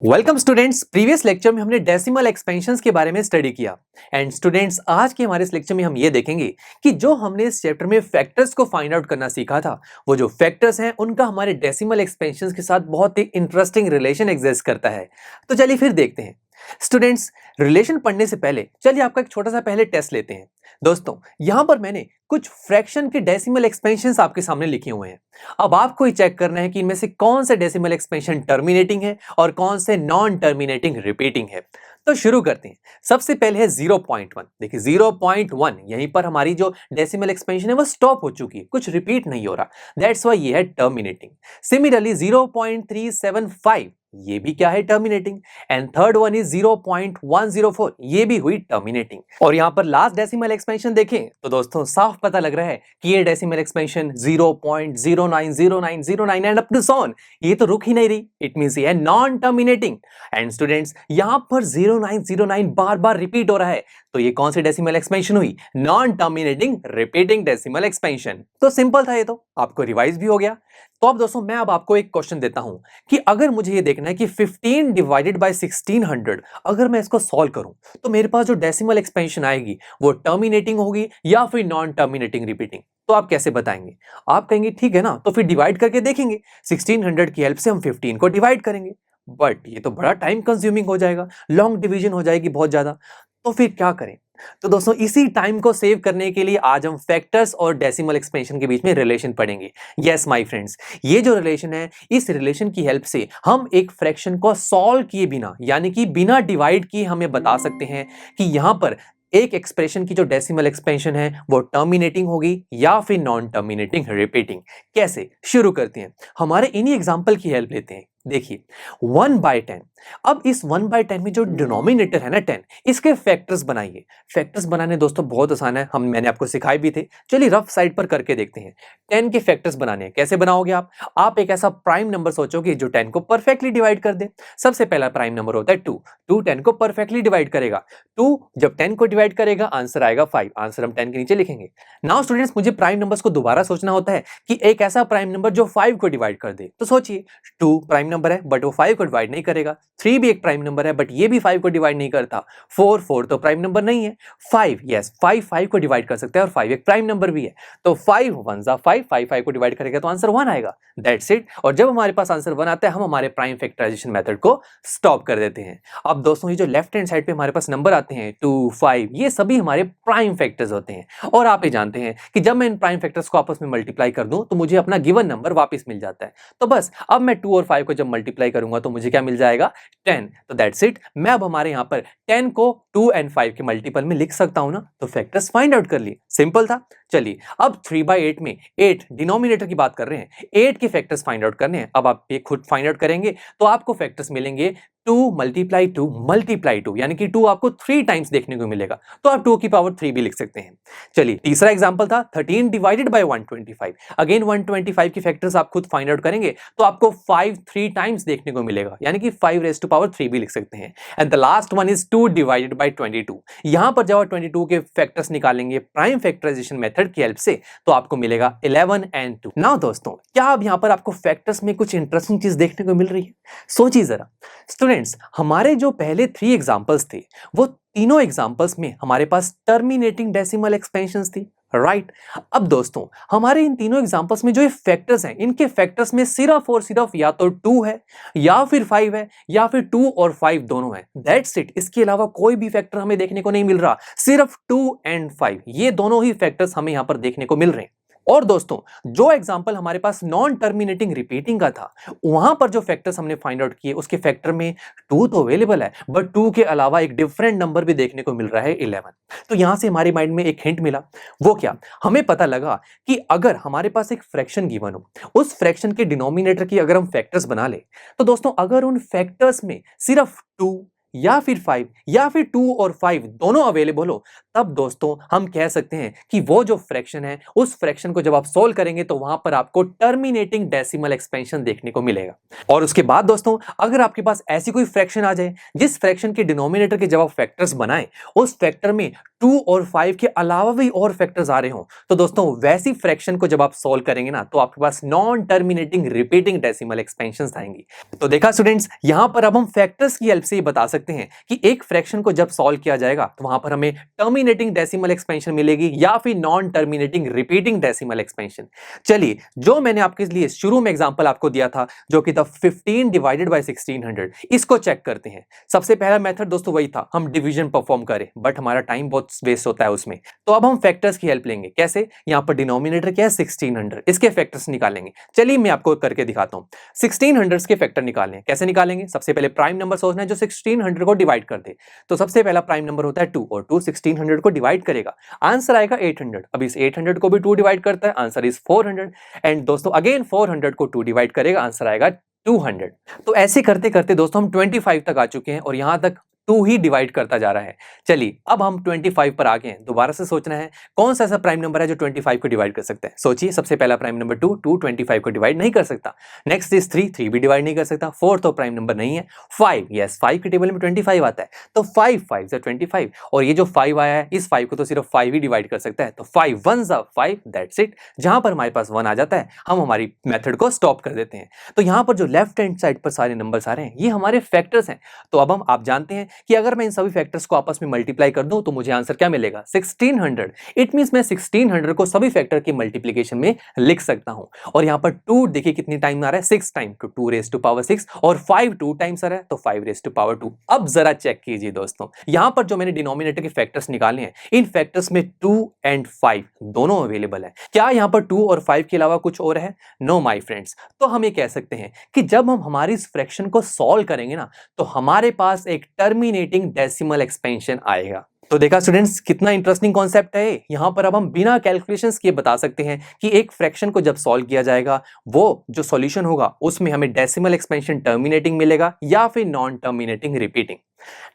Welcome students. Previous lecture में हमने decimal expansions के बारे में स्टडी किया एंड स्टूडेंट्स आज के हमारे इस लेक्चर में हम ये देखेंगे कि जो हमने इस चैप्टर में फैक्टर्स को फाइंड आउट करना सीखा था, वो जो फैक्टर्स हैं उनका हमारे डेसिमल एक्सपेंशंस के साथ बहुत ही इंटरेस्टिंग रिलेशन एग्जिस्ट करता है। तो चलिए फिर देखते हैं। स्टूडेंट्स, रिलेशन पढ़ने से पहले चलिए आपका एक छोटा सा पहले टेस्ट लेते हैं। दोस्तों, यहां पर मैंने कुछ फ्रैक्शन के डेसिमल एक्सपेंशंस आपके सामने लिखे हुए हैं। अब आपको ही चेक करना है कि इनमें से कौन से डेसिमल एक्सपेंशन टर्मिनेटिंग है और कौन से नॉन टर्मिनेटिंग रिपीटिंग है। तो शुरू करते हैं। सबसे पहले है 0.1। देखिए 0.1 यहीं पर हमारी जो डेसिमल एक्सपेंशन है वो स्टॉप हो चुकी है, कुछ रिपीट नहीं हो रहा, दैट्स व्हाई ये है टर्मिनेटिंग। सिमिलरली 0.375 ये भी क्या है, terminating. And third one is 0.104, ये भी हुई टर्मिनेटिंग। और यहां पर लास्ट डेसिमल एक्सपेंशन देखें तो दोस्तों साफ पता लग रहा है कि ये decimal expansion 0.090909 and up to so on, ये तो रुक ही नहीं रही, इट मींस ये है नॉन टर्मिनेटिंग। एंड स्टूडेंट्स यहां पर 0909 बार बार रिपीट हो रहा है, तो ये कौन सी डेसिमल एक्सपेंशन हुई, non terminating repeating decimal expansion. तो सिंपल था, ये तो आपको रिवाइज भी हो गया। तो अब दोस्तों मैं अब आपको एक क्वेश्चन देता हूं कि अगर मुझे ये देखना है कि 15 डिवाइडेड बाय 1600 अगर मैं इसको सॉल्व करूं तो मेरे पास जो डेसिमल एक्सपेंशन आएगी वो टर्मिनेटिंग होगी या फिर नॉन टर्मिनेटिंग रिपीटिंग। तो आप कैसे बताएंगे? आप कहेंगे ठीक है ना, तो फिर डिवाइड करके देखेंगे। 1600 की हेल्प से हम 15 को डिवाइड करेंगे, बट ये तो बड़ा टाइम कंज्यूमिंग हो जाएगा, लॉन्ग डिवीजन हो जाएगी बहुत ज्यादा। तो फिर क्या करें? तो दोस्तों इसी टाइम को सेव करने के लिए आज हम फैक्टर्स और डेसिमल एक्सपेंशन के बीच में रिलेशन पढ़ेंगे। यस माय फ्रेंड्स, ये जो रिलेशन है, इस रिलेशन की हेल्प से हम एक फ्रैक्शन को सॉल्व किए बिना, यानी कि बिना डिवाइड किए हमें बता सकते हैं कि यहां पर एक एक्सप्रेशन की जो डेसिमल एक्सपेंशन है वो टर्मिनेटिंग होगी या फिर नॉन टर्मिनेटिंग रिपीटिंग। कैसे? शुरू करते हैं। हमारे इन्हीं एग्जांपल की हेल्प लेते हैं। देखिए 1/10। अब इस 1/10 में जो डिनोमिनेटर है ना 10, इसके फैक्टर्स बनाइए। फैक्टर्स बनाने दोस्तों बहुत आसान है, मैंने आपको सिखाए भी थे। चलिए रफ साइड पर करके देखते हैं। 10 के फैक्टर्स बनाने हैं। कैसे बनाओगे आप एक ऐसा प्राइम नंबर सोचोगे जो 10 को परफेक्टली डिवाइड कर दे। सबसे पहला प्राइम नंबर होता है 2। 2 10 को परफेक्टली डिवाइड करेगा। 2 जब 10 को डिवाइड करेगा आंसर आएगा 5। आंसर हम 10 के नीचे लिखेंगे। नाउ स्टूडेंट्स, मुझे प्राइम नंबर्स को दोबारा सोचना होता है कि एक ऐसा प्राइम नंबर जो 5 को डिवाइड कर दे। तो सोचिए 2 प्राइम नंबर है बट वो 5 को डिवाइड नहीं करेगा। 3 भी एक प्राइम नंबर है बट ये भी 5 को डिवाइड नहीं करता। 4 तो प्राइम नंबर नहीं है। 5 यस 5 को डिवाइड कर सकता है और 5 एक प्राइम नंबर भी है। तो 5 1 जा 5, 5 को डिवाइड करेगा तो आंसर 1 आएगा। That's it. और जब हमारे पास आंसर 1 आता है हम हमारे प्राइम फैक्टराइजेशन मेथड को स्टॉप कर देते हैं। अब दोस्तों ये जो लेफ्ट हैंड साइड पे हमारे पास नंबर आते हैं 2 5, ये सभी हमारे प्राइम फैक्टर्स होते हैं। और आप ये जानते हैं कि जब मैं इन प्राइम फैक्टर्स को आपस में मल्टीप्लाई कर दूं तो मुझे अपना गिवन नंबर वापस मिल जाता है। तो बस अब मैं 2 और 5 को जब मल्टीप्लाई करूंगा तो मुझे क्या मिल जाएगा, 10। तो दैट्स इट। मैं अब हमारे यहां पर 10 को 2 एंड 5 के मल्टीपल में लिख सकता हूं ना, तो फैक्टर्स फाइंड आउट कर लिए। सिंपल था। चलिए अब 3/8 में 8 डिनोमिनेटर की बात कर रहे हैं, 8 के फैक्टर्स फाइंड आउट करने हैं। अब आप ये खुद फाइंड आउट करेंगे तो आपको फैक्टर्स मिलेंगे 2 मल्टीप्लाई 2 मल्टीप्लाई 2, यानी कि 2 आपको 3 टाइम्स देखने को मिलेगा। तो आप 2 की पावर 3 भी लिख सकते हैं। चलिए तीसरा एग्जांपल था 13 डिवाइडेड बाय 125। अगेन 125 की फैक्टर्स आप खुद फाइंड आउट करेंगे तो आपको 5 3 टाइम्स देखने को मिलेगा, यानी कि 5 रेज़ टू पावर 3 भी लिख सकते हैं। And the last one is 2 divided by 22। यहां पर जब आप 22 के फैक्टर्स निकालेंगे प्राइम फैक्टराइजेशन मेथड की हेल्प से तो आपको मिलेगा 11 एंड 2। नाउ दोस्तों, क्या अब यहां पर आपको फैक्टर्स में कुछ इंटरेस्टिंग चीज देखने को मिल रही है? सोचिए जरा। स्टूडेंट्स, हमारे जो पहले 3 एग्जांपल्स थे वो तीनों एग्जांपल्स में हमारे पास टर्मिनेटिंग डेसिमल एक्सपेंशंस थी, राइट? अब दोस्तों हमारे इन तीनों एग्जांपल्स में जो ये फैक्टर्स हैं, इनके फैक्टर्स में सिर्फ और सिर्फ या तो 2 है या फिर 5 है या फिर 2 और 5 दोनों है। That's it. इसके अलावा कोई भी फैक्टर हमें देखने को नहीं मिल रहा। सिर्फ 2 एंड 5 ये दोनों ही फैक्टर्स हमें यहां पर देखने को मिल रहे हैं। और दोस्तों जो एग्जांपल हमारे पास नॉन टर्मिनेटिंग रिपीटिंग का था, वहां पर जो फैक्टर्स हमने फाइंड आउट किए उसके फैक्टर में 2 तो अवेलेबल है बट 2 के अलावा एक डिफरेंट नंबर भी देखने को मिल रहा है 11। तो यहां से हमारे माइंड में एक हिंट मिला। वो क्या? हमें पता लगा कि अगर हमारे पास एक फ्रैक्शन गिवन हो, उस फ्रैक्शन के डिनोमिनेटर की अगर हम फैक्टर्स बना ले तो दोस्तों अगर उन फैक्टर्स में सिर्फ 2 या फिर 5 या फिर 2 और 5 दोनों अवेलेबल हो, तब दोस्तों हम कह सकते हैं कि वो जो फ्रैक्शन है उस फ्रैक्शन को जब आप सॉल्व करेंगे तो वहां पर आपको टर्मिनेटिंग डेसिमल एक्सपेंशन देखने को मिलेगा। और उसके बाद दोस्तों अगर आपके पास ऐसी कोई फ्रैक्शन आ जाए जिस फ्रैक्शन के डिनोमिनेटर के जब आप फैक्टर्स बनाएं उस फैक्टर में 2 और 5 के अलावा भी और फैक्टर्स आ रहे हो, तो दोस्तों वैसी फ्रैक्शन को जब आप सॉल्व करेंगे ना तो आपके पास non terminating repeating decimal expansions आएंगी। तो देखा स्टूडेंट्स, यहां पर अब हम फैक्टर्स की हेल्प से ये बता सकते हैं कि एक फ्रैक्शन को जब सॉल्व किया जाएगा तो वहां पर हमें टर्मिनेटिंग डेसिमल एक्सपेंशन मिलेगी या फिर non terminating repeating decimal expansion. चलिए, जो मैंने आपके लिए शुरू में एग्जांपल आपको दिया था जो कि था 15 डिवाइडेड बाय 1600, इसको चेक करते हैं। सबसे पहला मेथड दोस्तों वही था, हम डिवीजन परफॉर्म करें, बट हमारा टाइम बहुत वेस्ट होता है उसमें। तो अब हम फैक्टर्स की हेल्प लेंगे। कैसे? यहां पर डिनोमिनेटर क्या है 1600, इसके फैक्टर्स निकालेंगे। चलिए मैं आपको करके दिखाता हूं। 1600 के फैक्टर निकालने हैं। कैसे निकालेंगे? सबसे पहले प्राइम नंबर सोचना है जो 1600 को डिवाइड कर दे। तो सबसे पहला प्राइम नंबर होता है 2 और 2 1600 को डिवाइड करेगा, आंसर आएगा 800। अब इस 800 को भी 2 डिवाइड करता है, आंसर इज 400। एंड दोस्तों अगेन 400 को 2 डिवाइड करेगा, आंसर आएगा 200। तो ऐसे करते करते दोस्तों हम 25 तक आ चुके हैं और यहां तक 2 ही डिवाइड करता जा रहा है। चलिए अब हम 25 पर आ गए हैं। दोबारा से सोचना है कौन सा ऐसा प्राइम नंबर है जो 25 को डिवाइड कर सकता है। सोचिए, सबसे पहला प्राइम नंबर 2, 2 25 को डिवाइड नहीं कर सकता। नेक्स्ट इज 3, 3 भी डिवाइड नहीं कर सकता। 4 तो प्राइम नंबर नहीं है। 5, यस 5 के टेबल में 25 आता है, तो 5 5 से 25, और ये जो 5 आया है इस 5 को तो सिर्फ 5 ही डिवाइड कर सकता है। तो 5 1 जा 5, दैट्स इट। जहां पर हमारे पास 1 आ जाता है हम हमारी मेथड को स्टॉप कर देते हैं। तो यहां पर जो लेफ्ट हैंड साइड पर सारे नंबर्स आ रहे हैं ये हमारे फैक्टर्स हैं। तो अब हम आप जानते हैं कि अगर मैं इन सभी फैक्टर्स को आपस में मल्टीप्लाई कर दूं तो मुझे आंसर क्या मिलेगा? 1600। इट मींस मैं 1600 को सभी फैक्टर की मल्टीप्लिकेशन में लिख सकता हूं। और यहां पर 2 देखिए कितनी टाइम आ रहा है, 6 टाइम, तो 2 रेज़ टू पावर 6, और 5 2 टाइम्स आ रहा है तो 5 रेज़ टू पावर 2। अब जरा चेक कीजिए दोस्तों, यहां पर जो मैंने डिनोमिनेटर के फैक्टर्स निकाले हैं इन फैक्टर्स में 2 एंड 5 दोनों अवेलेबल है। क्या यहां पर 2 और 5 के अलावा कुछ और है? No my friends. तो हम ये कह सकते हैं कि जब हम हमारी इस फ्रैक्शन को सॉल्व करेंगे ना तो हमारे पास एक टर्मिनेटिंग डेसिमल एक्सपेंशन आएगा। तो देखा स्टूडेंट्स, कितना इंटरेस्टिंग कॉन्सेप्ट है। यहां पर अब हम बिना कैलकुलेशंस किए बता सकते हैं कि एक फ्रैक्शन को जब सॉल्व किया जाएगा वो जो सॉल्यूशन होगा उसमें हमें डेसिमल एक्सपेंशन टर्मिनेटिंग मिलेगा या फिर नॉन टर्मिनेटिंग रिपीटिंग।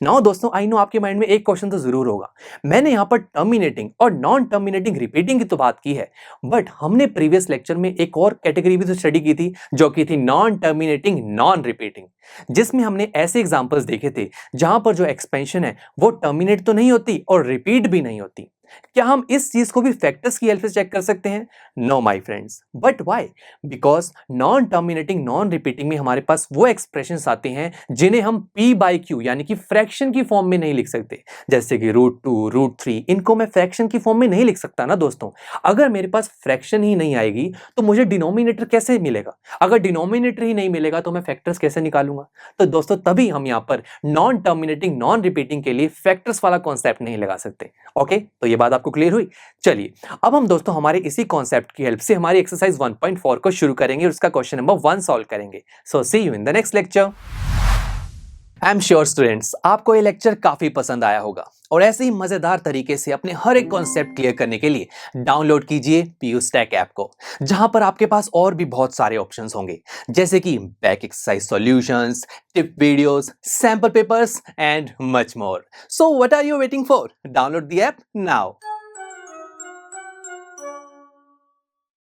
नाउ दोस्तों आई नो आपके माइंड में एक क्वेश्चन तो जरूर होगा, मैंने यहां पर टर्मिनेटिंग और नॉन टर्मिनेटिंग रिपीटिंग की तो बात की है, बट हमने प्रीवियस लेक्चर में एक और कैटेगरी भी तो स्टडी की थी जो कि थी नॉन टर्मिनेटिंग नॉन रिपीटिंग, जिसमें हमने ऐसे एग्जांपल्स देखे थे जहां पर जो एक्सपेंशन है वो टर्मिनेट तो नहीं होती और रिपीट भी नहीं होती। क्या हम इस चीज को भी फैक्टर्स की हेल्प से चेक कर सकते हैं? No my friends, but why? Because non terminating non repeating में हमारे पास वो एक्सप्रेशंस आते हैं जिन्हें हम p बाई क्यू यानी कि फ्रैक्शन की फॉर्म में नहीं लिख सकते, जैसे कि √2 √3, इनको मैं फ्रैक्शन की फॉर्म में नहीं लिख सकता ना दोस्तों। अगर मेरे पास फ्रैक्शन ही नहीं आएगी तो मुझे डिनोमिनेटर कैसे मिलेगा? अगर डिनोमिनेटर ही नहीं मिलेगा तो मैं फैक्टर्स कैसे निकालूंगा? तो दोस्तों तभी हम यहाँ पर नॉन टर्मिनेटिंग नॉन रिपीटिंग के लिए फैक्टर्स वाला कॉन्सेप्ट नहीं लगा सकते। ओके, तो ये बात आपको क्लियर हुई। चलिए अब हम दोस्तों हमारे इसी कॉन्सेप्ट की हेल्प से हमारी एक्सरसाइज 1.4 को शुरू करेंगे और उसका क्वेश्चन नंबर 1 सॉल्व करेंगे। So see you in the next lecture. I am sure students आपको ये लेक्चर काफी पसंद आया होगा और ऐसे ही मजेदार तरीके से अपने हर एक कॉन्सेप्ट क्लियर करने के लिए डाउनलोड कीजिए PU Stack ऐप को, जहां पर आपके पास और भी बहुत सारे ऑप्शंस होंगे जैसे कि back exercise solutions, tip videos, sample papers and much more. So what are you waiting for? Download the app now.